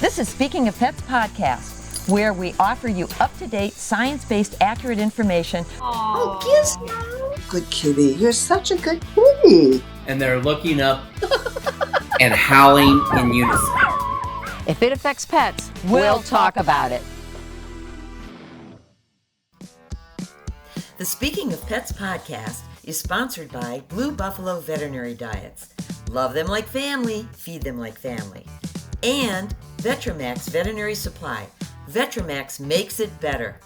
This is Speaking of Pets podcast, where we offer you up-to-date, science-based, accurate information. Oh, Gizmo! Good kitty. You're such a good kitty. And they're looking up and howling in unison. If it affects pets, we'll talk about it. The Speaking of Pets podcast is sponsored by Blue Buffalo Veterinary Diets. Love them like family, feed them like family. And Vetramax Veterinary Supply. Vetramax makes it better.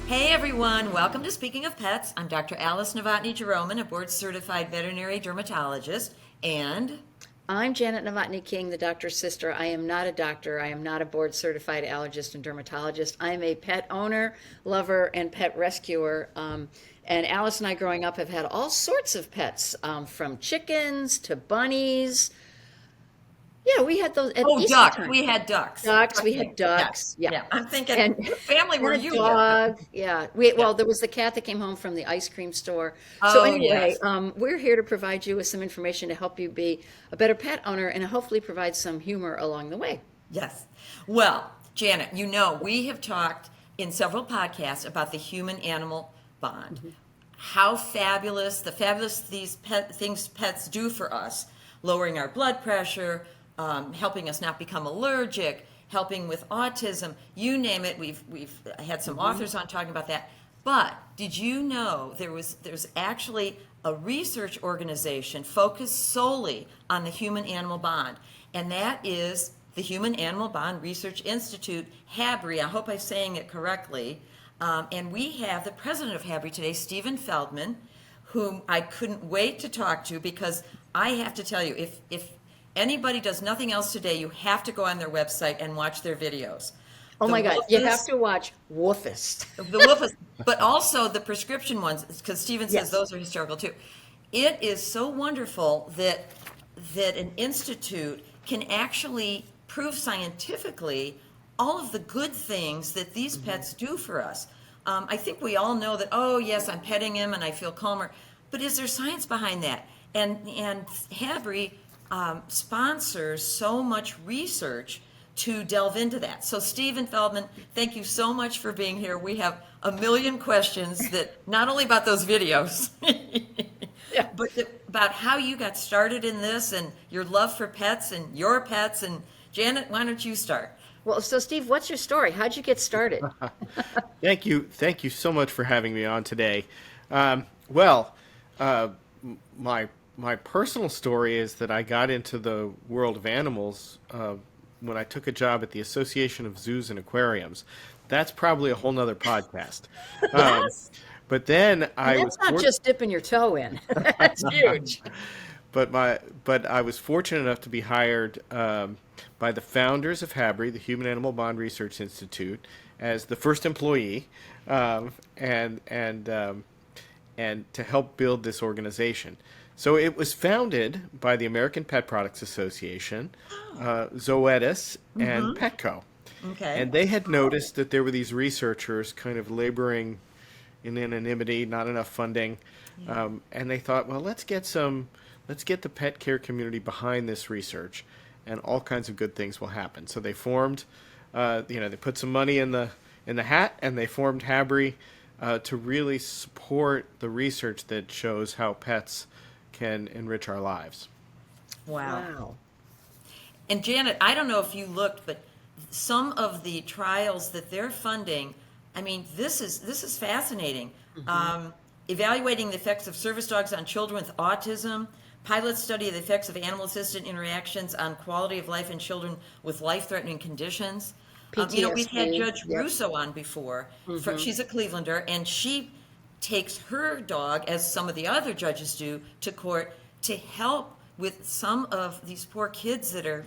Hey everyone, welcome to Speaking of Pets. I'm Dr. Alice Novotny-Jeroman, a board-certified veterinary dermatologist, and I'm Janet Novotny-King, the doctor's sister. I am not a doctor. I am not a board-certified allergist and dermatologist. I'm a pet owner, lover, and pet rescuer. And Alice and I, growing up, have had all sorts of pets, from chickens to bunnies. Yeah, we had those. Ducks. We had ducks. We had ducks. Yeah. I'm thinking, what family were you dog. with? Yeah. Well, there was the cat that came home from the ice cream store. So anyway, yes. We're here to provide you with some information to help you be a better pet owner and hopefully provide some humor along the way. Yes. Well, Janet, you know, we have talked in several podcasts about the human-animal bond. Mm-hmm. How fabulous these things pets do for us, lowering our blood pressure, helping us not become allergic, helping with autism, you name it. We've had some authors on talking about that. But did you know there's actually a research organization focused solely on the human-animal bond, and that is the Human-Animal Bond Research Institute, HABRI. I hope I'm saying it correctly. And we have the president of HABRI today, Steven Feldman, whom I couldn't wait to talk to, because I have to tell you, if anybody does nothing else today, you have to go on their website and watch their videos. Oh my God, you have to watch Woofest. The Woofest, but also the prescription ones, because Steven says those are hysterical too. It is so wonderful that an institute can actually prove scientifically all of the good things that these pets do for us. I think we all know that, oh yes, I'm petting him and I feel calmer, but is there science behind that? And HABRI sponsors so much research to delve into that. So Steven Feldman, thank you so much for being here. We have a million questions that not only about those videos, but about how you got started in this and your love for pets and your pets. And Janet, why don't you start? Well, so Steve, what's your story? How'd you get started? Thank you so much for having me on today. My personal story is that I got into the world of animals when I took a job at the Association of Zoos and Aquariums. That's probably a whole nother podcast. But then that's not just dipping your toe in. That's huge. But I was fortunate enough to be hired by the founders of HABRI, the Human Animal Bond Research Institute, as the first employee, and to help build this organization. So it was founded by the American Pet Products Association, Zoetis, and Petco. Okay. And they had noticed that there were these researchers kind of laboring in anonymity, not enough funding, and they thought, well, let's get the pet care community behind this research, and all kinds of good things will happen. So they formed, they put some money in the hat, and they formed HABRI to really support the research that shows how pets can enrich our lives. Wow. And Janet, I don't know if you looked, but some of the trials that they're funding, I mean, this is fascinating. Evaluating the effects of service dogs on children with autism, pilot study of the effects of animal-assisted interactions on quality of life in children with life-threatening conditions. We've had Judge Russo on before. She's a Clevelander, and she takes her dog, as some of the other judges do, to court to help with some of these poor kids that are,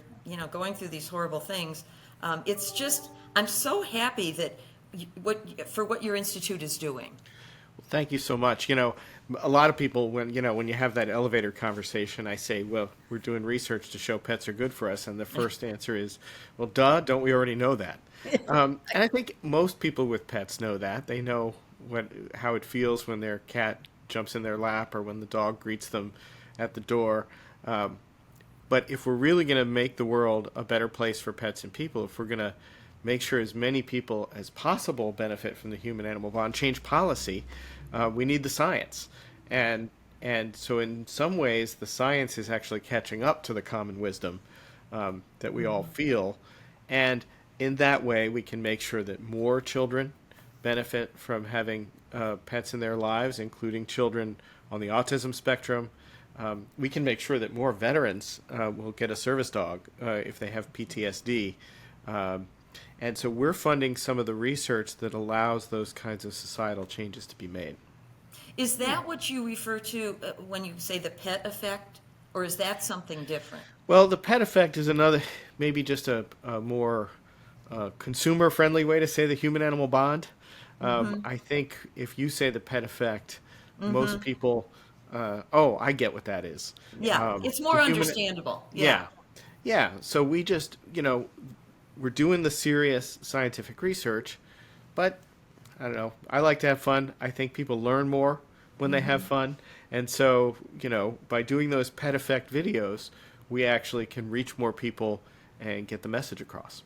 going through these horrible things. It's just, I'm so happy that what your institute is doing. Well, thank you so much. A lot of people, when you have that elevator conversation, I say, well, we're doing research to show pets are good for us. And the first answer is, well, duh, don't we already know that? And I think most people with pets know that. They know how it feels when their cat jumps in their lap or when the dog greets them at the door. But if we're really going to make the world a better place for pets and people, if we're going to make sure as many people as possible benefit from the human-animal bond, change policy, we need the science. And so in some ways, the science is actually catching up to the common wisdom that we all feel. And in that way, we can make sure that more children benefit from having pets in their lives, including children on the autism spectrum. We can make sure that more veterans will get a service dog if they have PTSD. And so we're funding some of the research that allows those kinds of societal changes to be made. Is that what you refer to when you say the pet effect, or is that something different? Well, the pet effect is another, maybe just a more consumer-friendly way to say the human-animal bond. I think if you say the pet effect, most people, I get what that is. Yeah, it's more understandable. Yeah. So we just, we're doing the serious scientific research, but I don't know. I like to have fun. I think people learn more when they have fun. And so, by doing those pet effect videos, we actually can reach more people and get the message across.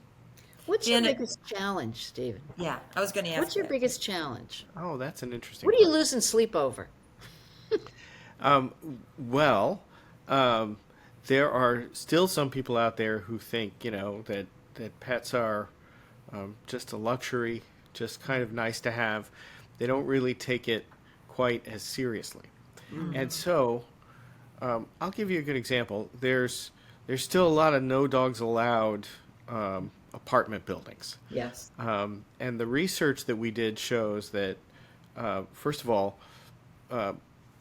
What's your biggest challenge, Steven? Yeah, I was going to ask What's your that. biggest challenge? Oh, that's an interesting What are you losing sleep over? There are still some people out there who think, that pets are just a luxury, just kind of nice to have. They don't really take it quite as seriously. And so I'll give you a good example. There's still a lot of no dogs allowed apartment buildings. Yes. And the research that we did shows that, first of all,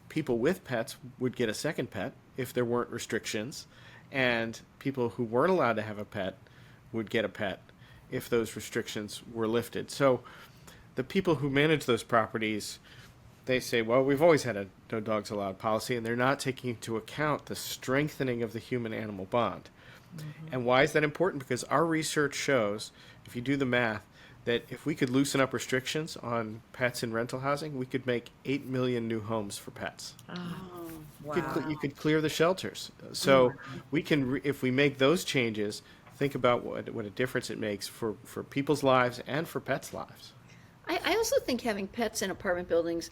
people with pets would get a second pet if there weren't restrictions, and people who weren't allowed to have a pet would get a pet if those restrictions were lifted. So the people who manage those properties, they say, well, we've always had a no dogs allowed policy, and they're not taking into account the strengthening of the human-animal bond. And why is that important? Because our research shows, if you do the math, that if we could loosen up restrictions on pets in rental housing, we could make 8 million new homes for pets. Wow. You could clear the shelters. So we can, if we make those changes, think about what a difference it makes for people's lives and for pets' lives. I also think having pets in apartment buildings,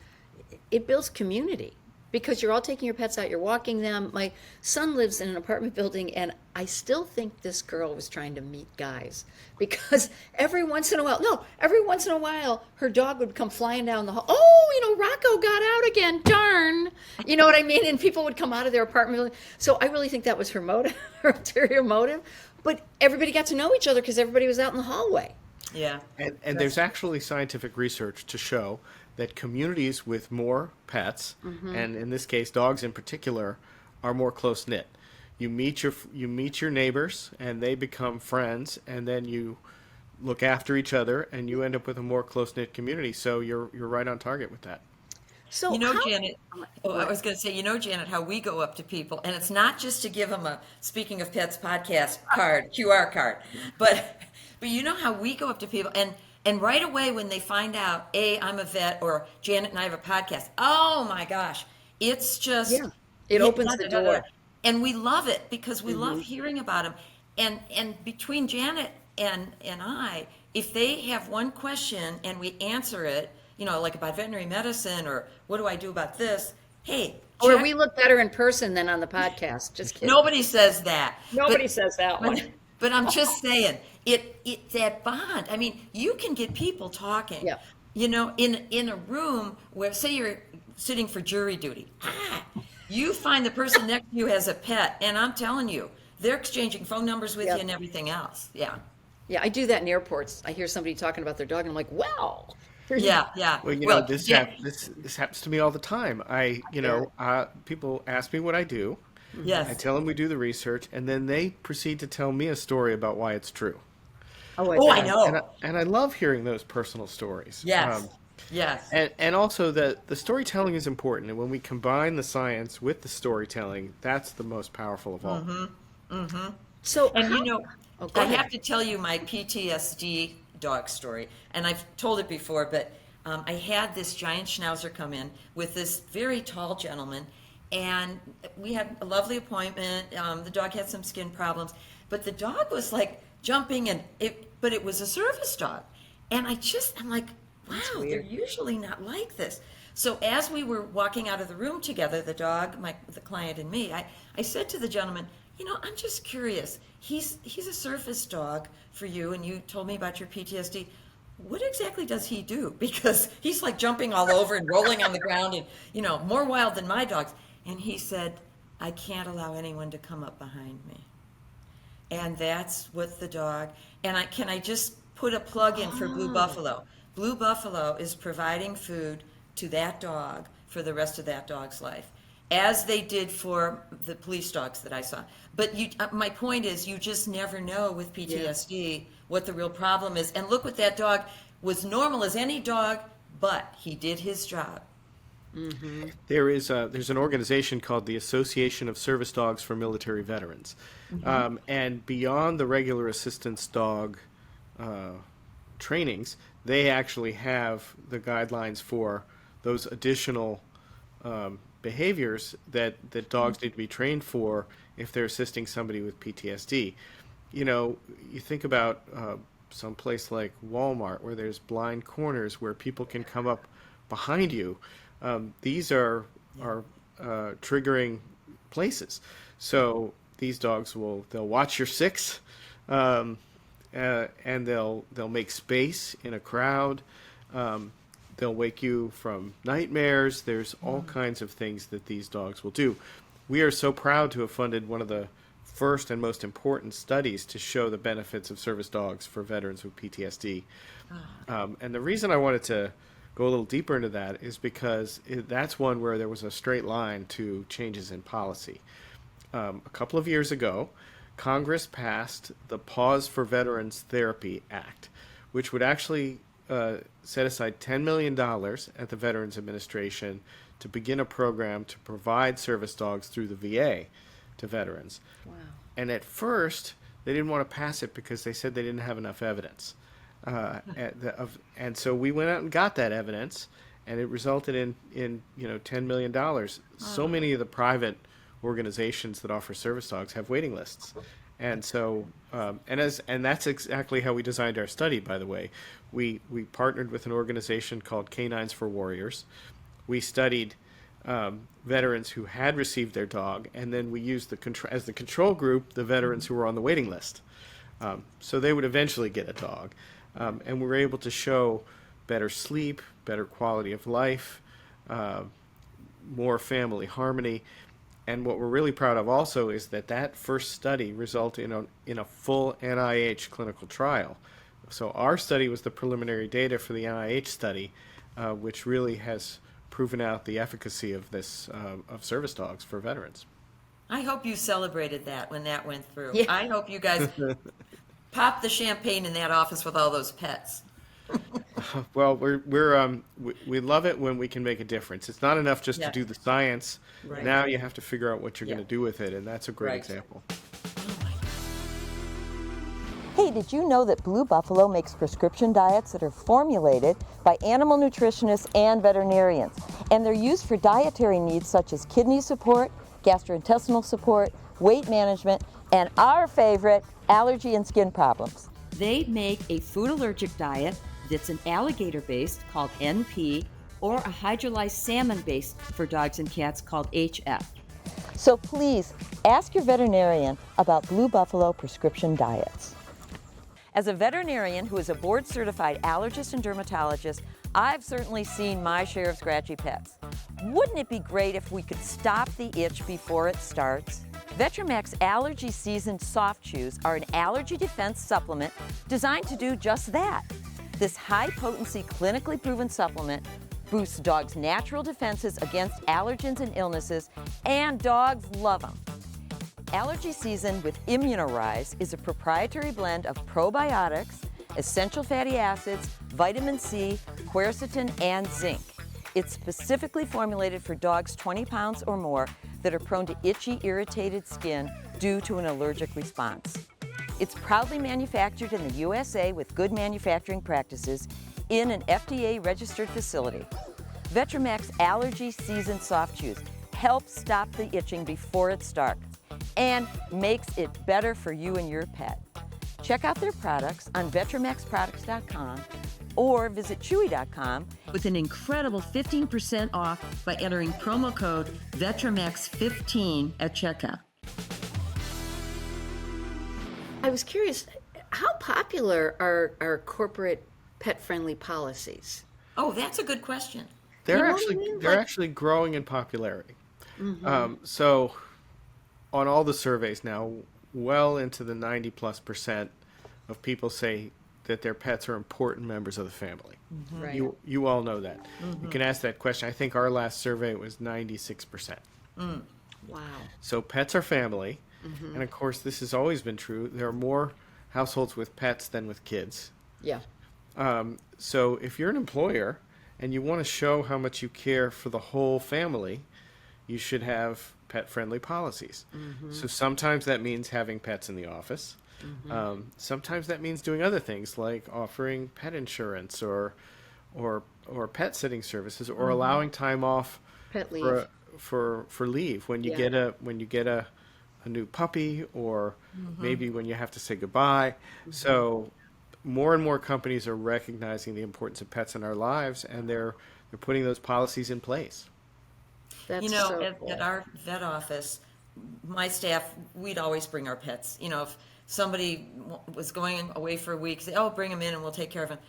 it builds community. Because you're all taking your pets out, you're walking them. My son lives in an apartment building, and I still think this girl was trying to meet guys. Because every once in a while, her dog would come flying down the hall. Oh, Rocco got out again, darn. You know what I mean? And people would come out of their apartment building. So I really think that was her motive, her ulterior motive. But everybody got to know each other because everybody was out in the hallway. Yeah. And there's actually scientific research to show that communities with more pets, and in this case dogs in particular, are more close-knit. You meet your neighbors, and they become friends, and then you look after each other, and you end up with a more close-knit community. So you're right on target with that. So Janet, I was going to say, Janet, how we go up to people, and it's not just to give them a Speaking of Pets podcast card, QR card, but you know how we go up to people, and right away when they find out, I'm a vet, or Janet and I have a podcast, oh my gosh, it's just... Yeah, it opens the door. And we love it because we love hearing about them. And between Janet and I, if they have one question and we answer it, like about veterinary medicine or what do I do about this, hey. Or we look better in person than on the podcast. Just kidding. Nobody says that. Nobody says that one. But I'm just saying, it that bond. I mean, you can get people talking. Yeah. In a room where, say you're sitting for jury duty. You find the person next to you has a pet, and I'm telling you, they're exchanging phone numbers with you and everything else. Yeah. Yeah, I do that in airports. I hear somebody talking about their dog, and I'm like, wow. Yeah. Well, this happens to me all the time. People ask me what I do. Yes. I tell them we do the research, and then they proceed to tell me a story about why it's true. I know. And I love hearing those personal stories. Yes. Yes. And also the storytelling is important. And when we combine the science with the storytelling, that's the most powerful of all. So, I have to tell you my PTSD dog story. And I've told it before, but I had this giant schnauzer come in with this very tall gentleman. and we had a lovely appointment. The dog had some skin problems, but the dog was like jumping, but it was a service dog. And I'm like, wow, they're usually not like this. So as we were walking out of the room together, the dog, the client and me, I said to the gentleman, I'm just curious. He's a service dog for you, and you told me about your PTSD. What exactly does he do? Because he's like jumping all over and rolling on the ground and, more wild than my dogs. And he said, I can't allow anyone to come up behind me. And that's what the dog, and can I just put a plug in for Blue Buffalo? Blue Buffalo is providing food to that dog for the rest of that dog's life, as they did for the police dogs that I saw. But my point is, you just never know with PTSD what the real problem is. And look what that dog was, normal as any dog, but he did his job. Mm-hmm. There's an organization called the Association of Service Dogs for Military Veterans. Mm-hmm. And beyond the regular assistance dog trainings, they actually have the guidelines for those additional behaviors that dogs need to be trained for if they're assisting somebody with PTSD. You think about some place like Walmart, where there's blind corners where people can come up behind you. These are triggering places. So these dogs they'll watch your six, and they'll make space in a crowd. They'll wake you from nightmares. There's all kinds of things that these dogs will do. We are so proud to have funded one of the first and most important studies to show the benefits of service dogs for veterans with PTSD. And the reason I wanted to go a little deeper into that is because that's one where there was a straight line to changes in policy. A couple of years ago, Congress passed the Pause for Veterans Therapy Act, which would actually set aside $10 million at the Veterans Administration to begin a program to provide service dogs through the VA to veterans. Wow. And at first, they didn't want to pass it because they said they didn't have enough evidence. And so we went out and got that evidence, and it resulted in $10 million. So many of the private organizations that offer service dogs have waiting lists. And so, and that's exactly how we designed our study, by the way. We partnered with an organization called Canines for Warriors. We studied veterans who had received their dog, and then we used as the control group the veterans who were on the waiting list. So they would eventually get a dog. And we were able to show better sleep, better quality of life, more family harmony. And what we're really proud of also is that first study resulted in a full NIH clinical trial. So our study was the preliminary data for the NIH study, which really has proven out the efficacy of this of service dogs for veterans. I hope you celebrated that when that went through. Yeah. I hope you guys popped the champagne in that office with all those pets. Well, we love it when we can make a difference. It's not enough just to do the science. Right. Now you have to figure out what you're going to do with it, and that's a great example. Hey, did you know that Blue Buffalo makes prescription diets that are formulated by animal nutritionists and veterinarians? And they're used for dietary needs such as kidney support, gastrointestinal support, weight management, and our favorite, allergy and skin problems. They make a food allergic diet that's an alligator-based called NP or a hydrolyzed salmon-based for dogs and cats called HF. So please, ask your veterinarian about Blue Buffalo prescription diets. As a veterinarian who is a board-certified allergist and dermatologist, I've certainly seen my share of scratchy pets. Wouldn't it be great if we could stop the itch before it starts? Vetramax Allergy Seasoned Soft Chews are an allergy defense supplement designed to do just that. This high-potency, clinically proven supplement boosts dogs' natural defenses against allergens and illnesses, and dogs love them. Allergy Season with Immunorise is a proprietary blend of probiotics, essential fatty acids, vitamin C, quercetin, and zinc. It's specifically formulated for dogs 20 pounds or more that are prone to itchy, irritated skin due to an allergic response. It's proudly manufactured in the USA with good manufacturing practices in an FDA-registered facility. Vetramax Allergy Season Soft Chews helps stop the itching before it starts, and makes it better for you and your pet. Check out their products on VetramaxProducts.com or visit Chewy.com with an incredible 15% off by entering promo code VetramaX15 at checkout. I was curious, how popular are corporate pet-friendly policies? Oh, that's a good question. They're You know what I actually mean? they're Like- actually growing in popularity. So on all the surveys now, well into the 90+% of people say that their pets are important members of the family. Right. You all know that. You can ask that question. I think our last survey was 96%. Wow. So pets are family, and of course this has always been true. There are more households with pets than with kids. Yeah. So if you're an employer and you want to show how much you care for the whole family, you should have pet-friendly policies. So sometimes that means having pets in the office. Sometimes that means doing other things like offering pet insurance or pet sitting services, or allowing time off Pet leave. for leave when you Yeah. get a new puppy, or maybe when you have to say goodbye. So more and more companies are recognizing the importance of pets in our lives, and they're putting those policies in place. That's You know, so at cool. our vet office, my staff, we'd always bring our pets. You know, if somebody was going away for a week, say, oh, bring them in and we'll take care of them.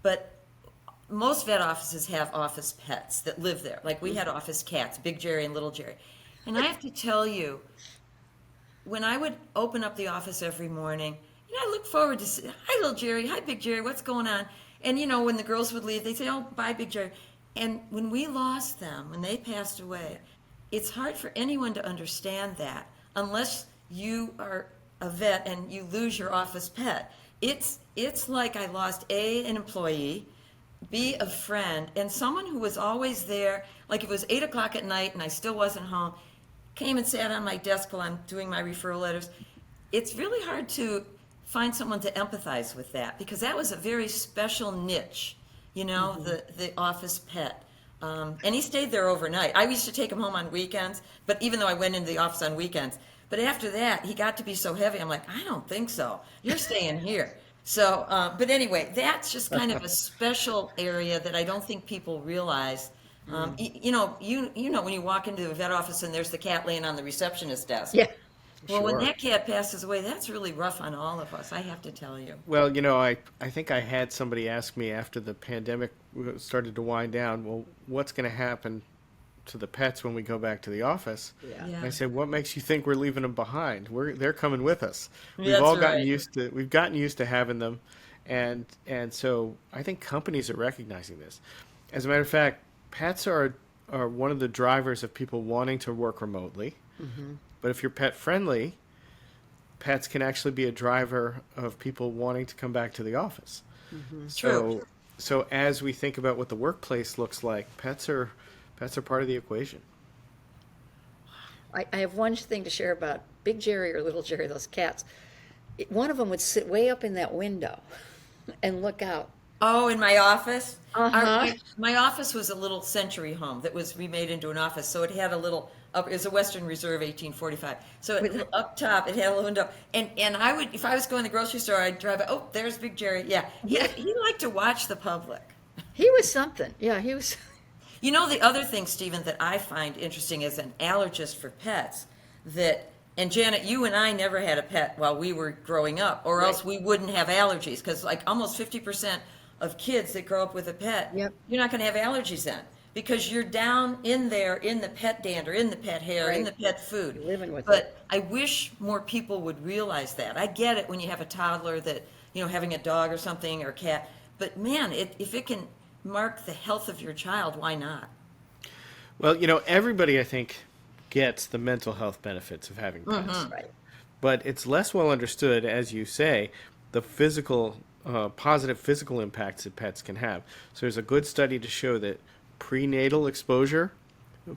But most vet offices have office pets that live there. Like we had office cats, Big Jerry and Little Jerry. And I have to tell you, when I would open up the office every morning, you know, I look forward to see, hi, Little Jerry, hi, Big Jerry, what's going on? And, you know, when the girls would leave, they'd say, oh, bye, Big Jerry. And when we lost them, when they passed away, it's hard for anyone to understand that unless you are a vet and you lose your office pet. It's like I lost an employee, B, a friend, and someone who was always there. Like if it was 8 o'clock at night and I still wasn't home, came and sat on my desk while I'm doing my referral letters. It's really hard to find someone to empathize with that, because that was a very special niche, you know, the office pet. And he stayed there overnight. I used to take him home on weekends, but even though I went into the office on weekends, but after that, he got to be so heavy, I'm like, I don't think so. You're staying here. So, but anyway, that's just kind of a special area that I don't think people realize. You know when you walk into a vet office and there's the cat laying on the receptionist desk. Yeah. Well, when Sure. that cat passes away, that's really rough on all of us, I have to tell you. Well, you know, I think I had somebody ask me after the pandemic started to wind down, well, what's going to happen to the pets when we go back to the office? Yeah. Yeah. And I said, what makes you think we're leaving them behind? They're coming with us. We've That's all gotten right. we've gotten used to having them, and so I think companies are recognizing this. As a matter of fact, pets are one of the drivers of people wanting to work remotely. But if you're pet friendly, pets can actually be a driver of people wanting to come back to the office. True. So as we think about what the workplace looks like, pets are part of the equation. I have one thing to share about Big Jerry or Little Jerry, those cats. One of them would sit way up in that window and look out. Oh, in my office? Uh-huh. My office was a little century home that was remade into an office, so it had a little, it was a Western Reserve 1845. So up top, it had a little window. And I would, if I was going to the grocery store, I'd drive by, oh, there's Big Jerry. Yeah. He liked to watch the public. He was something. Yeah, he was. You know, the other thing, Stephen, that I find interesting as an allergist for pets, and Janet, you and I never had a pet while we were growing up, or else we wouldn't have allergies, because like almost 50% of kids that grow up with a pet, Yep. you're not going to have allergies then, because you're down in there in the pet dander, in the pet hair, in Right. the pet food. You're living with but it. I wish more people would realize that. I get it when you have a toddler that, you know, having a dog or something or a cat, but man, if it can mark the health of your child, why not? Well, you know, everybody, I think, gets the mental health benefits of having pets. Right. But it's less well understood, as you say, the positive physical impacts that pets can have. So there's a good study to show that prenatal exposure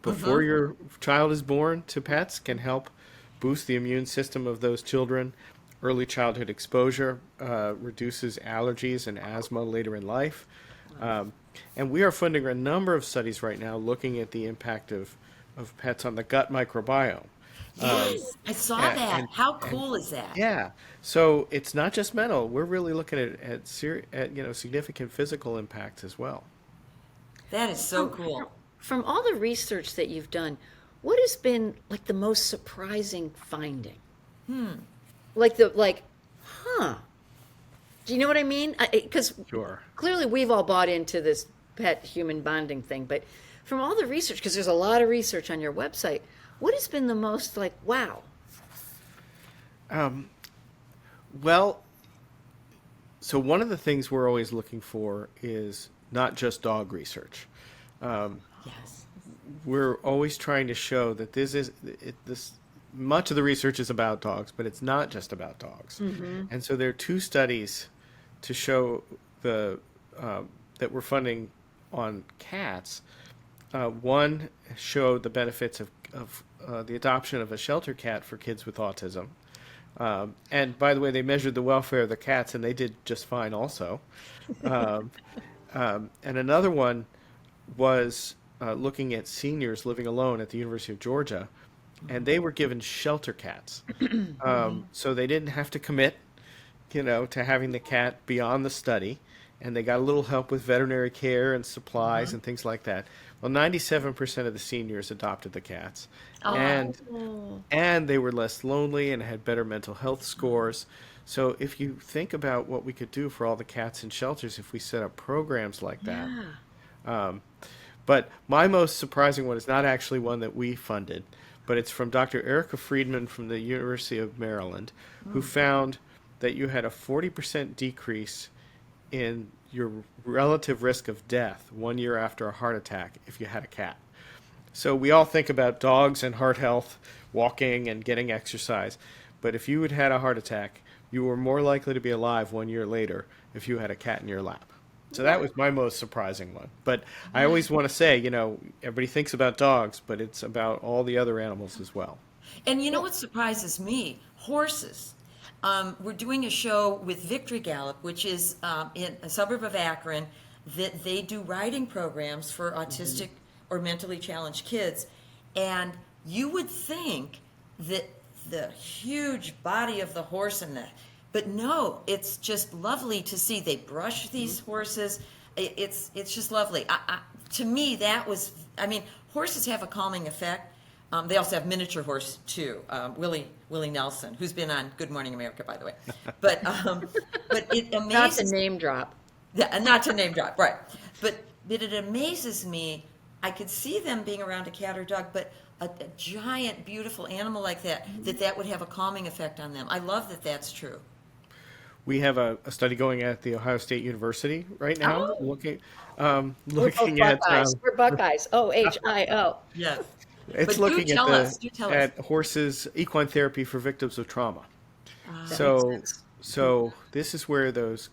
before your child is born to pets can help boost the immune system of those children. Early childhood exposure reduces allergies and asthma later in life. And we are funding a number of studies right now looking at the impact of of pets on the gut microbiome. Yes, I saw And, that. and, How and cool is that? yeah, so it's not just mental. We're really looking at significant physical impacts as well. That is so cool. From all the research that you've done, what has been like the most surprising finding? Huh? Do you know what I mean? Because Sure. clearly we've all bought into this pet human bonding thing, but from all the research, because there's a lot of research on your website, what has been the most like, wow? Well, so one of the things we're always looking for is not just dog research. Yes. We're always trying to show that this much of the research is about dogs, but it's not just about dogs. And so there are two studies to show that we're funding on cats. One showed the benefits of the adoption of a shelter cat for kids with autism. And by the way, they measured the welfare of the cats, and they did just fine also. And another one was looking at seniors living alone at the University of Georgia, and they were given shelter cats. So they didn't have to commit, to having the cat beyond the study, and they got a little help with veterinary care and supplies and things like that. Well, 97% of the seniors adopted the cats, and they were less lonely and had better mental health scores. So if you think about what we could do for all the cats in shelters if we set up programs like that. But my most surprising one is not actually one that we funded, but it's from Dr. Erica Friedman from the University of Maryland, who found that you had a 40% decrease in your relative risk of death 1 year after a heart attack if you had a cat. So we all think about dogs and heart health, walking and getting exercise, but if you had had a heart attack, you were more likely to be alive 1 year later if you had a cat in your lap. So that was my most surprising one. But I always want to say, everybody thinks about dogs, but it's about all the other animals as well. And you know what surprises me? Horses. We're doing a show with Victory Gallop, which is in a suburb of Akron, that they do riding programs for autistic or mentally challenged kids. And you would think that the huge body of the horse but no, it's just lovely to see. They brush these horses. It's just lovely. To me, horses have a calming effect. They also have miniature horse too, Willie Nelson, who's been on Good Morning America, by the way. But it amazes. Not to name drop. Yeah, not to name drop, right? But it amazes me. I could see them being around a cat or dog, but a giant, beautiful animal like that would have a calming effect on them. I love that that's true. We have a study going at the Ohio State University right now, looking We're at Buckeyes. We're Buckeyes. OHIO. Yes. it's But looking do tell us. at horses equine therapy for victims of trauma. That makes sense. So this is where those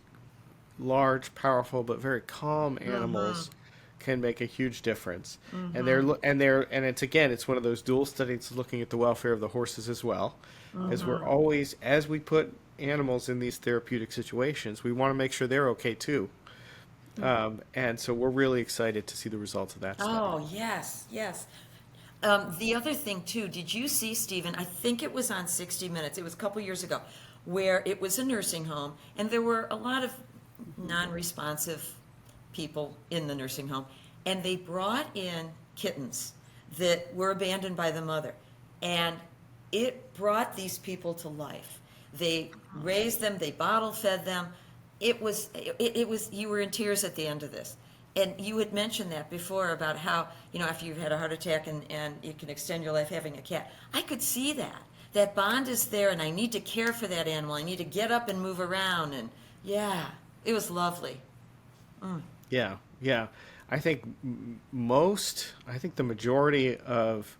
large, powerful, but very calm animals can make a huge difference. And it's one of those dual studies looking at the welfare of the horses as well, as we're always, as we put animals in these therapeutic situations, we want to make sure they're okay too. And so we're really excited to see the results of that study. Oh, yes. The other thing too, did you see, Steven, I think it was on 60 Minutes, it was a couple years ago, where it was a nursing home, and there were a lot of non-responsive people in the nursing home, and they brought in kittens that were abandoned by the mother, and it brought these people to life. They raised them, they bottle fed them. It was, you were in tears at the end of this. And you had mentioned that before about how, after you've had a heart attack and you can extend your life having a cat. I could see that. That bond is there, and I need to care for that animal. I need to get up and move around. And it was lovely. Yeah. I think the majority of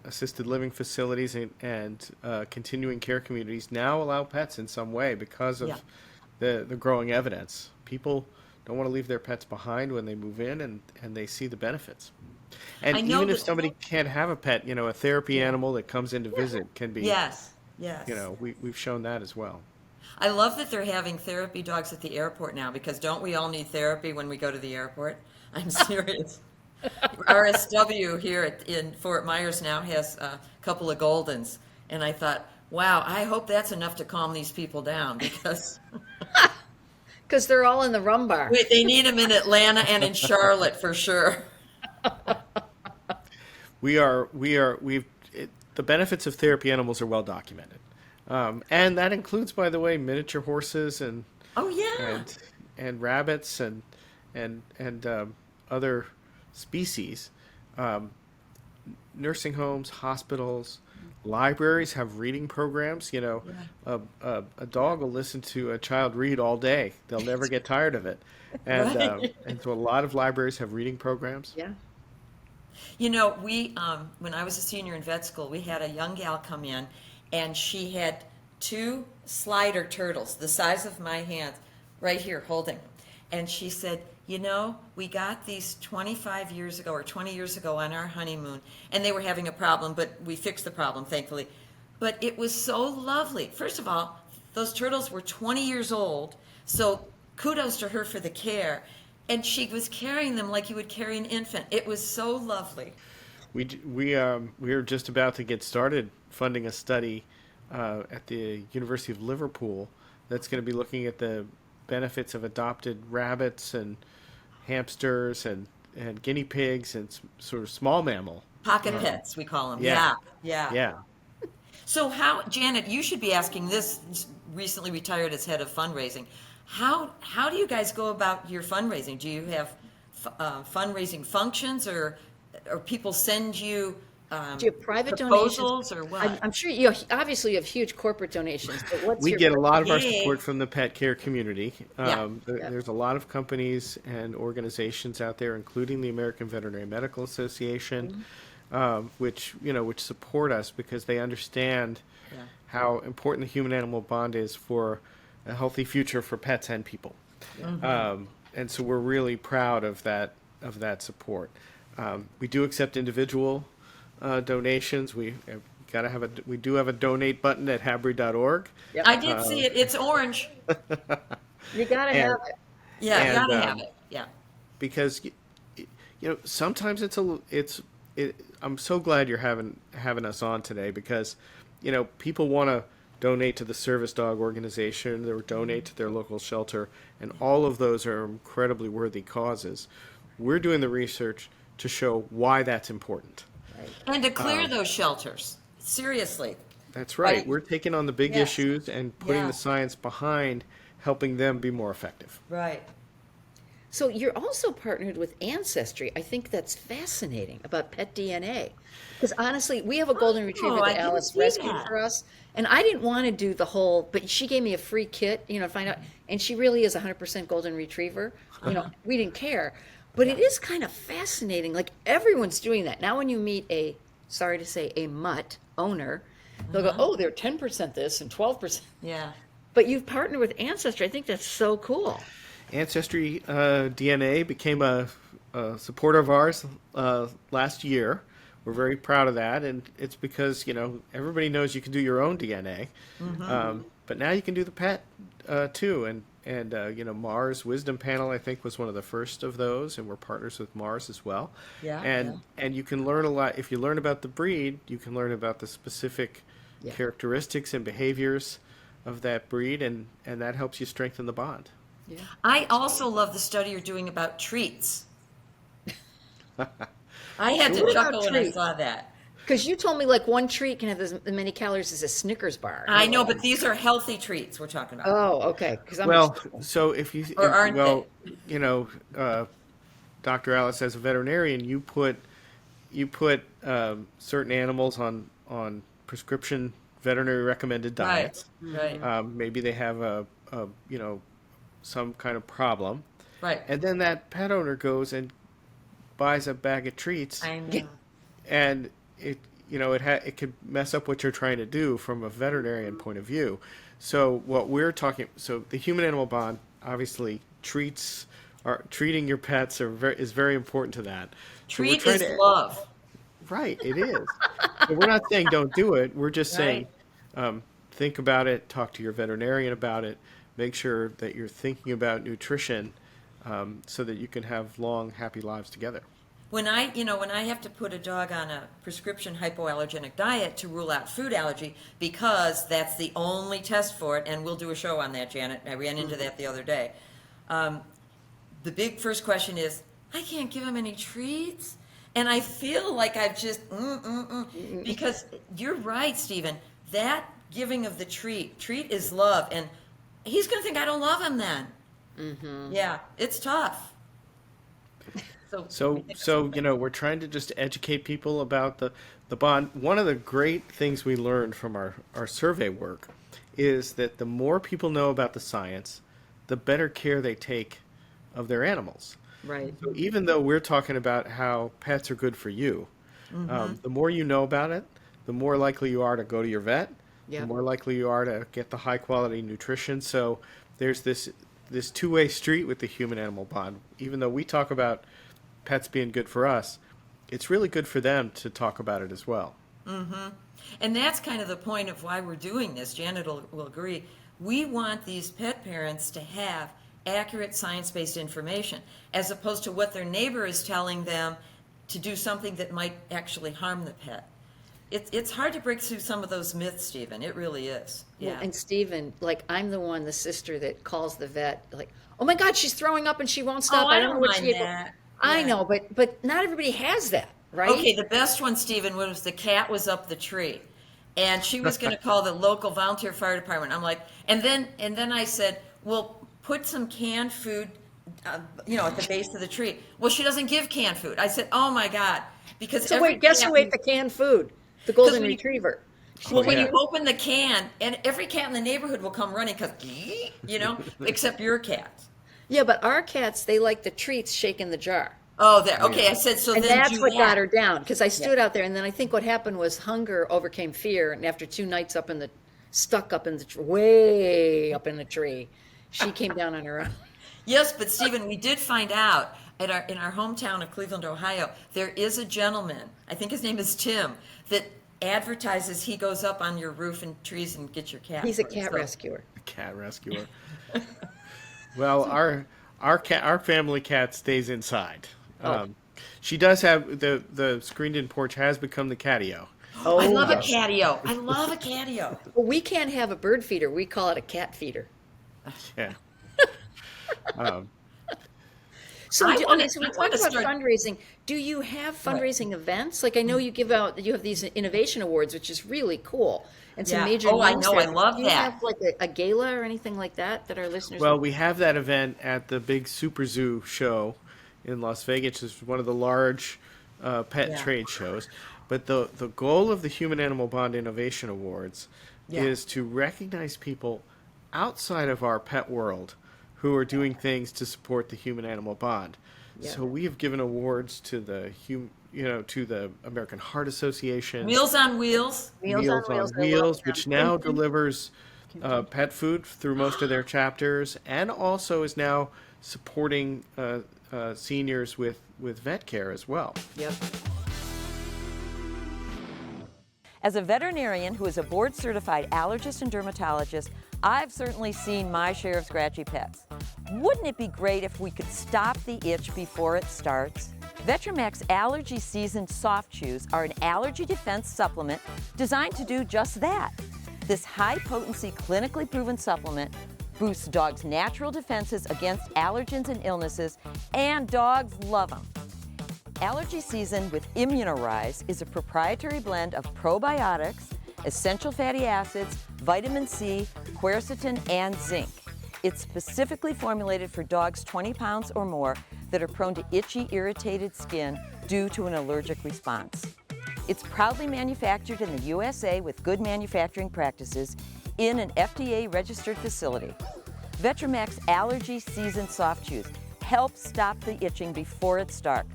assisted living facilities and continuing care communities now allow pets in some way because of the growing evidence. People don't want to leave their pets behind when they move in, and they see the benefits. And even if somebody can't have a pet, a therapy animal that comes in to visit can be. Yes. We've shown that as well. I love that they're having therapy dogs at the airport now, because don't we all need therapy when we go to the airport? I'm serious. RSW here in Fort Myers now has a couple of Goldens, and I thought, wow, I hope that's enough to calm these people down because Because they're all in the rum bar. wait, they need them in Atlanta and in Charlotte for sure. The benefits of therapy animals are well documented. And that includes, by the way, miniature horses and Oh yeah, rabbits and other species. Nursing homes, hospitals, libraries have reading programs. You know, a dog will listen to a child read all day. They'll never get tired of it. And Right. and so a lot of libraries have reading programs. Yeah. You know, we when I was a senior in vet school, we had a young gal come in, and she had two slider turtles the size of my hand, right here holding. And she said, you know, we got these 25 years ago or 20 years ago on our honeymoon, and they were having a problem, but we fixed the problem, thankfully. But it was so lovely. First of all, those turtles were 20 years old, so kudos to her for the care. And she was carrying them like you would carry an infant. It was so lovely. We are just about to get started funding a study at the University of Liverpool that's going to be looking at the benefits of adopted rabbits and hamsters and guinea pigs and sort of small mammal. Pocket pets, we call them. Yeah. Yeah. Yeah. So how, Janet, you should be asking this, recently retired as head of fundraising. How do you guys go about your fundraising? Do you have fundraising functions, or people send you Do you have private proposals, donations? or what? I'm sure you obviously you have huge corporate donations, but what's We your get a lot of our Yay. support from the pet care community. Yeah. There's a lot of companies and organizations out there, including the American Veterinary Medical Association, which support us because they understand Yeah. how important the human-animal bond is for a healthy future for pets and people. And so we're really proud of that support. We do accept individual donations. We do have a donate button at HABRI.org. I did see it. It's orange. You gotta And- have it. Yeah, you And, gotta have it. Yeah. Because sometimes I'm so glad you're having us on today, because people want to donate to the service dog organization or donate to their local shelter, and all of those are incredibly worthy causes. We're doing the research to show why that's important. And to clear those shelters. Seriously. That's right. Right. We're taking on the big Yes. issues and putting Yeah. the science behind helping them be more effective. Right. So you're also partnered with Ancestry. I think that's fascinating about pet DNA. Because honestly, we have a golden retriever I that didn't Alice see rescued that. for us. And I didn't want to do the whole, but she gave me a free kit, to find out. And she really is 100% golden retriever. We didn't care. But it is kind of fascinating. Like everyone's doing that. Now when you meet sorry to say, a mutt owner, they'll go, oh, they're 10% this and 12%. Yeah. But you've partnered with Ancestry. I think that's so cool. Ancestry DNA became a supporter of ours last year. We're very proud of that, and it's because everybody knows you can do your own DNA, but now you can do the pet too. And Mars Wisdom Panel, I think, was one of the first of those, and we're partners with Mars as well. Yeah, And you can learn a lot. If you learn about the breed, you can learn about the specific characteristics and behaviors of that breed, and that helps you strengthen the bond. I also love the study you're doing about treats. I had to What about chuckle when I treats? saw that. Because you told me like one treat can have as many calories as a Snickers bar. I know, but these are healthy treats we're talking about. Oh, okay. Because I'm Well, so if you Or aren't Dr. Alice, as a veterinarian, you put certain animals on prescription veterinary recommended diets. Right. Maybe they have a some kind of problem, Right. and then that pet owner goes and buys a bag of treats, I know. and it could mess up what you're trying to do from a veterinarian point of view. So the human animal bond, obviously, treating your pets is very important to that. So we're Treat trying is to- love. Right, it is. So we're not saying don't do it. We're just saying think about it, talk to your veterinarian about it, make sure that you're thinking about nutrition so that you can have long, happy lives together. when I have to put a dog on a prescription hypoallergenic diet to rule out food allergy, because that's the only test for it, and we'll do a show on that, Janet. I ran into that the other day. The big first question is, I can't give him any treats. And I feel like I've just, because you're right, Steven, that giving of the treat is love. And he's going to think I don't love him then. Yeah, it's tough. So we're trying to just educate people about the bond. One of the great things we learned from our survey work is that the more people know about the science, the better care they take of their animals. Right. So even though we're talking about how pets are good for you, the more you know about it, the more likely you are to go to your vet, the more likely you are to get the high quality nutrition. So there's this two-way street with the human-animal bond. Even though we talk about pets being good for us, it's really good for them to talk about it as well. And that's kind of the point of why we're doing this. Janet will agree. We want these pet parents to have accurate science-based information, as opposed to what their neighbor is telling them to do something that might actually harm the pet. It's hard to break through some of those myths, Stephen. It really is. Yeah. And Stephen, like, I'm the sister that calls the vet, like, oh my God, she's throwing up and she won't stop. I don't know what mind she that. I Yeah. know, but not everybody has that, right? Okay, the best one, Stephen, was the cat was up the tree, and she was going to call the local volunteer fire department. I'm like, and then I said, well, put some canned food, at the base of the tree. Well, she doesn't give canned food. I said, oh my God, because So wait, guess who ate the canned food? The golden when you- retriever. Well, when you open the can, and every cat in the neighborhood will come running because, except your cat. Yeah, but our cats, they like the treats shaking the jar. Oh, there. Okay, I said so. And then that's do what that. got her down, because I stood out there, and then I think what happened was hunger overcame fear, and after 2 nights stuck up in the way up in the tree, she came down on her own. Yes, but Stephen, we did find out in our hometown of Cleveland, Ohio, there is a gentleman, I think his name is Tim, that advertises he goes up on your roof and trees and gets your cat. He's a food. cat So- rescuer. A cat rescuer. Well, our family cat stays inside. She does have the screened-in porch has become the catio. Oh, I love a catio. I love a catio. Well, we can't have a bird feeder. We call it a cat feeder. Yeah. So, I we wanna talked about start- fundraising. Do you have fundraising events? Like, I know you have these innovation awards, which is really cool, and some Yeah. major. Oh, I names know. there. I love Do you that. have like a gala or anything like that our listeners? Well, we have that event at the big Super Zoo show in Las Vegas. It's one of the large pet trade shows. But the goal of the Human Animal Bond Innovation Awards is to recognize people outside of our pet world who are doing things to support the human animal bond. Yeah. So we have given awards to the to the American Heart Association, Meals on Wheels. Meals on Wheels, I love them. which now delivers pet food through most of their chapters, and also is now supporting seniors with vet care as well. Yep. As a veterinarian who is a board-certified allergist and dermatologist, I've certainly seen my share of scratchy pets. Wouldn't it be great if we could stop the itch before it starts? Vetramax Allergy Seasoned Soft Chews are an allergy defense supplement designed to do just that. This high-potency, clinically proven supplement boosts dogs' natural defenses against allergens and illnesses, and dogs love them. Allergy Season with Immunorise is a proprietary blend of probiotics, essential fatty acids, vitamin C, quercetin, and zinc. It's specifically formulated for dogs 20 pounds or more that are prone to itchy, irritated skin due to an allergic response. It's proudly manufactured in the USA with good manufacturing practices in an FDA-registered facility. Vetramax Allergy Season Soft Chews help stop the itching before it starts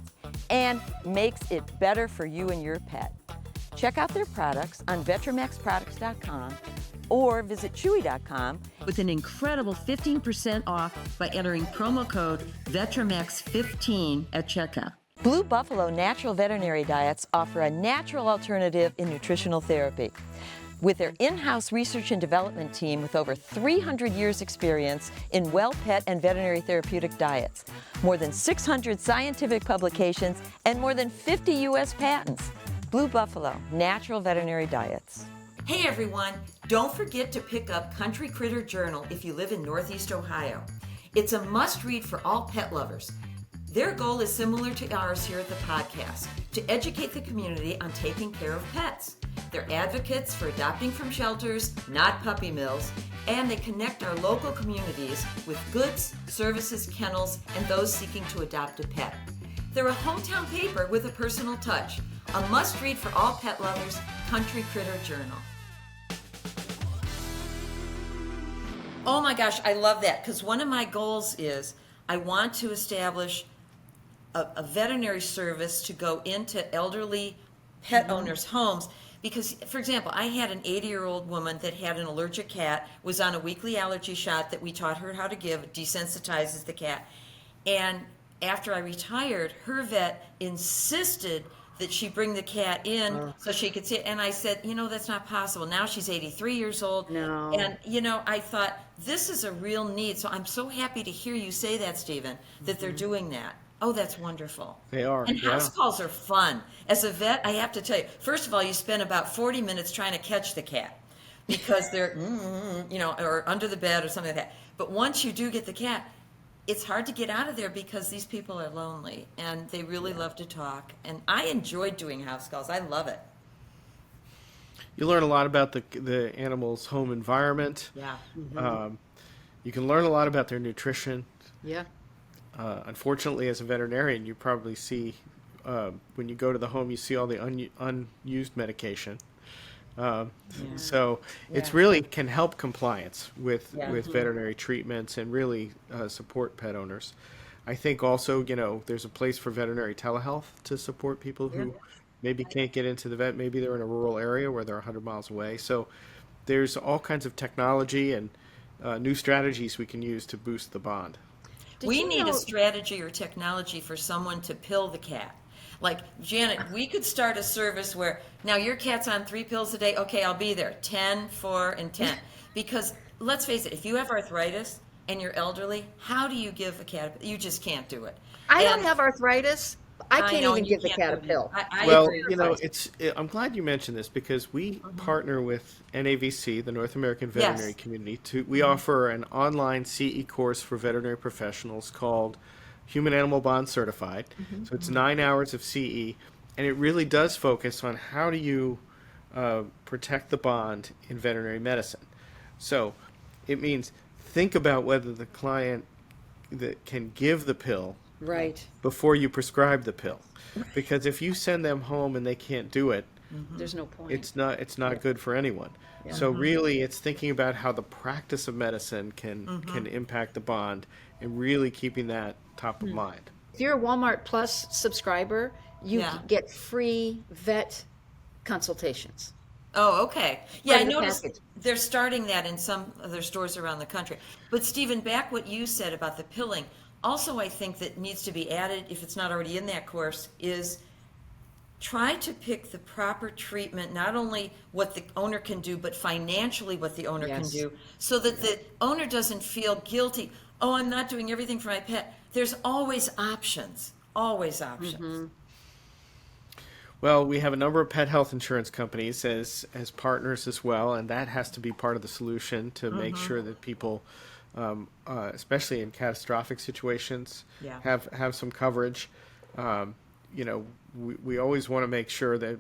and makes it better for you and your pet. Check out their products on VetramaxProducts.com or visit Chewy.com. With an incredible 15% off by entering promo code VetramaX15 at checkout. Blue Buffalo Natural Veterinary Diets offer a natural alternative in nutritional therapy. With their in-house research and development team with over 300 years experience in well pet and veterinary therapeutic diets, more than 600 scientific publications, and more than 50 U.S. patents. Blue Buffalo, natural veterinary diets. Hey everyone, don't forget to pick up Country Critter Journal if you live in Northeast Ohio. It's a must-read for all pet lovers. Their goal is similar to ours here at the podcast, to educate the community on taking care of pets. They're advocates for adopting from shelters, not puppy mills, and they connect our local communities with goods, services, kennels, and those seeking to adopt a pet. They're a hometown paper with a personal touch. A must-read for all pet lovers, Country Critter Journal. Oh my gosh, I love that, because one of my goals is I want to establish a veterinary service to go into elderly pet owners' homes. Because, for example, I had an 80-year-old woman that had an allergic cat, was on a weekly allergy shot that we taught her how to give, desensitizes the cat. And after I retired, her vet insisted that she bring the cat in so she could see it. And I said, that's not possible. Now she's 83 years old. No. And, I thought, this is a real need. So I'm so happy to hear you say that, Stephen, that they're doing that. Oh, that's wonderful. They are, And yeah. house calls are fun. As a vet, I have to tell you, first of all, you spend about 40 minutes trying to catch the cat because they're, or under the bed or something like that. But once you do get the cat, it's hard to get out of there because these people are lonely and they really love to talk. And I enjoyed doing house calls. I love it. You learn a lot about the animal's home environment. Yeah. You can learn a lot about their nutrition. Yeah. Unfortunately, as a veterinarian, you probably see, when you go to the home, you see all the unused medication. So it's really can help compliance with veterinary treatments and really support pet owners. I think also, there's a place for veterinary telehealth to support people who maybe can't get into the vet. Maybe they're in a rural area where they're 100 miles away. So there's all kinds of technology and new strategies we can use to boost the bond. We need a strategy or technology for someone to pill the cat. Like, Janet, we could start a service where, now your cat's on 3 pills a day, okay, I'll be there, 10, 4, and 10. Because, let's face it, if you have arthritis and you're elderly, how do you give a cat, you just can't do it. I don't have arthritis. I can't even give the cat a pill. I Well, agree. I'm glad you mentioned this because we partner with NAVC, the North American Veterinary Community. We offer an online CE course for veterinary professionals called Human Animal Bond Certified. So it's 9 hours of CE, and it really does focus on how do you protect the bond in veterinary medicine. So it means think about whether the client that can give the pill Right. before you prescribe the pill, because if you send them home and they can't do it, There's no point. it's not good for anyone. So really, it's thinking about how the practice of medicine can impact the bond, and really keeping that top of mind. If you're a Walmart Plus subscriber, you get free vet consultations. Oh, okay. Yeah, I Part of the noticed package. they're starting that in some of their stores around the country. But Stephen, back what you said about the pilling, also I think that needs to be added, if it's not already in that course, is try to pick the proper treatment, not only what the owner can do, but financially what the owner can do, so that the owner doesn't feel guilty. Oh, I'm not doing everything for my pet. There's always options, always options. Well, we have a number of pet health insurance companies as partners as well, and that has to be part of the solution to make sure that people, especially in catastrophic situations, have some coverage. We always want to make sure that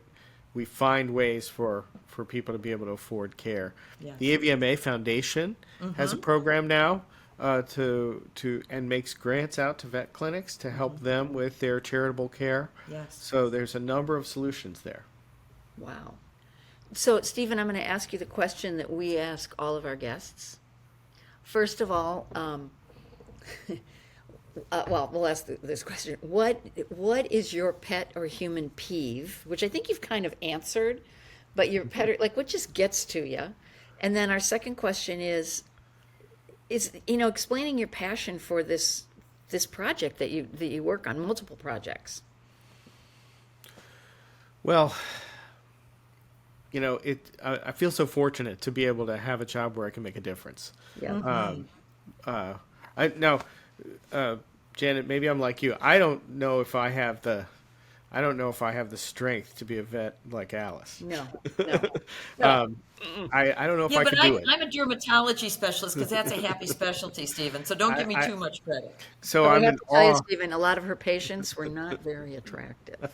we find ways for people to be able to afford care. The AVMA Foundation has a program now and makes grants out to vet clinics to help them with their charitable care. So there's a number of solutions there. Wow. So, Stephen, I'm going to ask you the question that we ask all of our guests. First of all, we'll ask this question. What is your pet or human peeve? Which I think you've kind of answered, but your pet, what just gets to you? And then our second question is explaining your passion for this project that you work on, multiple projects. Well, I feel so fortunate to be able to have a job where I can make a difference. Yeah. Janet, maybe I'm like you. I don't know if I have the strength to be a vet like Alice. No. I don't know if Yeah, I but could do it. I'm a dermatology specialist because that's a happy specialty, Stephen. So don't give me too much credit. So But I'm I have in to tell you, awe. Stephen, a lot of her patients were not very attractive.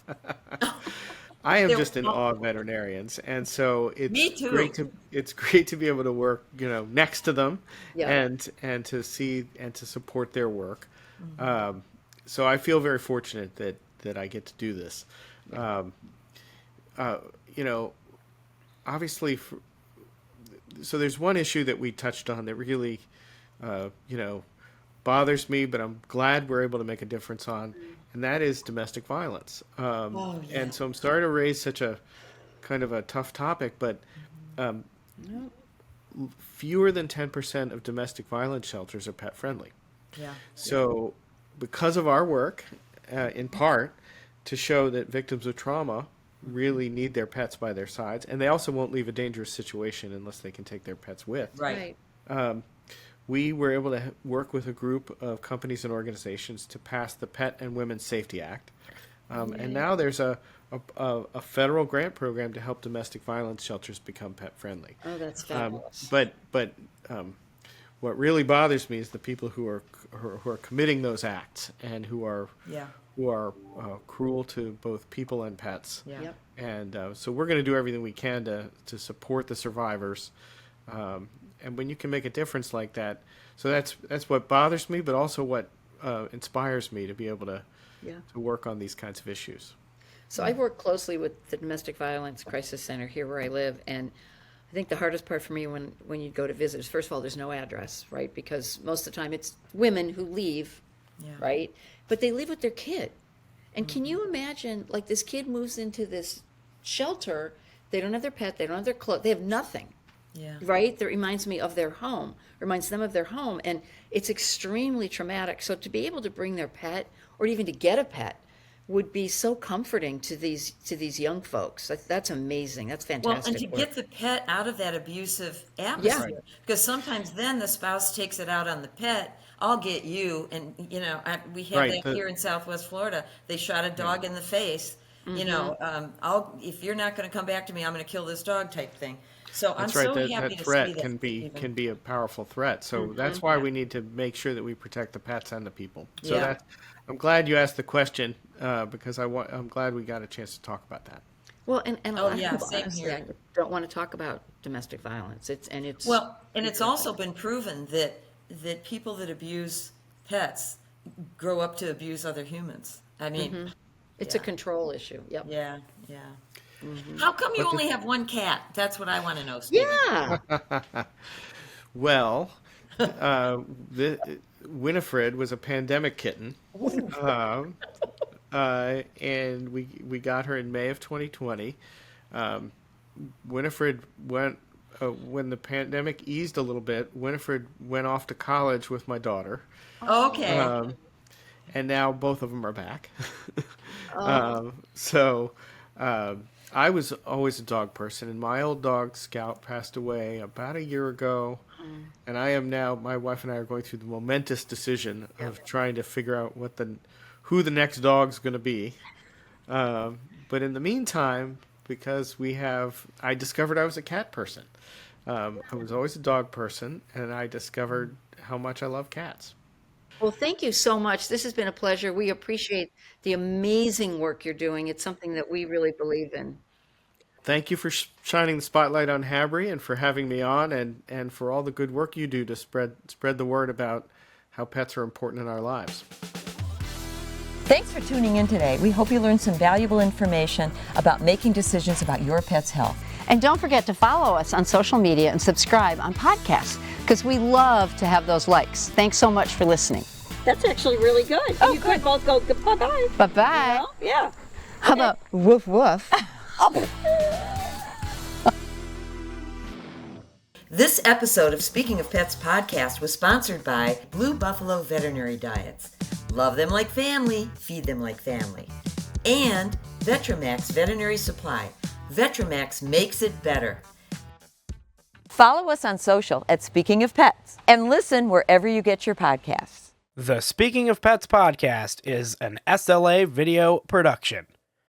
I am They're just in awe of veterinarians, and so Me too. it's great to be able to work, next to them, Yeah. and to see and to support their work. So I feel very fortunate that I get to do this. Obviously, so there's one issue that we touched on that really, bothers me, but I'm glad we're able to make a difference on, and that is domestic violence. And so I'm sorry to raise such a kind of a tough topic, but fewer than 10% of domestic violence shelters are pet friendly. Yeah. So because of our work, in part, to show that victims of trauma really need their pets by their sides, and they also won't leave a dangerous situation unless they can take their pets with. Right. We were able to work with a group of companies and organizations to pass the Pet and Women's Safety Act. And now there's a federal grant program to help domestic violence shelters become pet friendly. Oh, that's fabulous. But what really bothers me is the people who are committing those acts and who are cruel to both people and pets. Yeah. Yep. And so we're going to do everything we can to support the survivors. And when you can make a difference like that, so that's what bothers me, but also what inspires me to be able to work on these kinds of issues. So I work closely with the Domestic Violence Crisis Center here where I live, and I think the hardest part for me when you go to visit is, first of all, there's no address, right? Because most of the time it's women who leave, right? But they live with their kid. And can you imagine, like, this kid moves into this shelter, they don't have their pet, they don't have their clothes, they have nothing. Yeah. Right? That reminds me of their home, reminds them of their home, and it's extremely traumatic. So to be able to bring their pet, or even to get a pet, would be so comforting to these young folks. That's amazing. That's Well, fantastic. and to work. get the pet out of that abusive atmosphere, because sometimes then the spouse takes it out on the pet. I'll get you, and we had that here in Southwest Florida. They shot a dog in the face. If you're not going to come back to me, I'm going to kill this dog type thing. So That's I'm right. so That happy threat to see that. can be a powerful threat. So that's why we need to make sure that we protect the pets and the people. So I'm glad you asked the question because I'm glad we got a chance to talk about that. Well, and a lot of people, same honestly, here. don't want to talk about domestic violence. It's also been proven that people that abuse pets grow up to abuse other humans. I mean, it's a control issue. Yep. yeah. How come you only have one cat? That's what I want to know, Stephen. Yeah. Well, Winifred was a pandemic kitten, and we got her in May of 2020. Winifred went when the pandemic eased a little bit. Winifred went off to college with my daughter. Okay. And now both of them are back. I was always a dog person, and my old dog Scout passed away about a year ago. And I am now, my wife and I are going through the momentous decision of trying to figure out who the next dog's going to be. But in the meantime, because I discovered I was a cat person. I was always a dog person, and I discovered how much I love cats. Well, thank you so much. This has been a pleasure. We appreciate the amazing work you're doing. It's something that we really believe in. Thank you for shining the spotlight on HABRI and for having me on, and for all the good work you do to spread the word about how pets are important in our lives. Thanks for tuning in today. We hope you learned some valuable information about making decisions about your pet's health. And don't forget to follow us on social media and subscribe on podcasts, because we love to have those likes. Thanks so much for listening. That's actually really good. You could both go bye-bye. Bye-bye. Well, yeah. How about woof woof? This episode of Speaking of Pets podcast was sponsored by Blue Buffalo Veterinary Diets. Love them like family, feed them like family. And Vetramax Veterinary Supply, Vetromax makes it better. Follow us on social at Speaking of Pets and listen wherever you get your podcasts. The Speaking of Pets podcast is an SLA video production.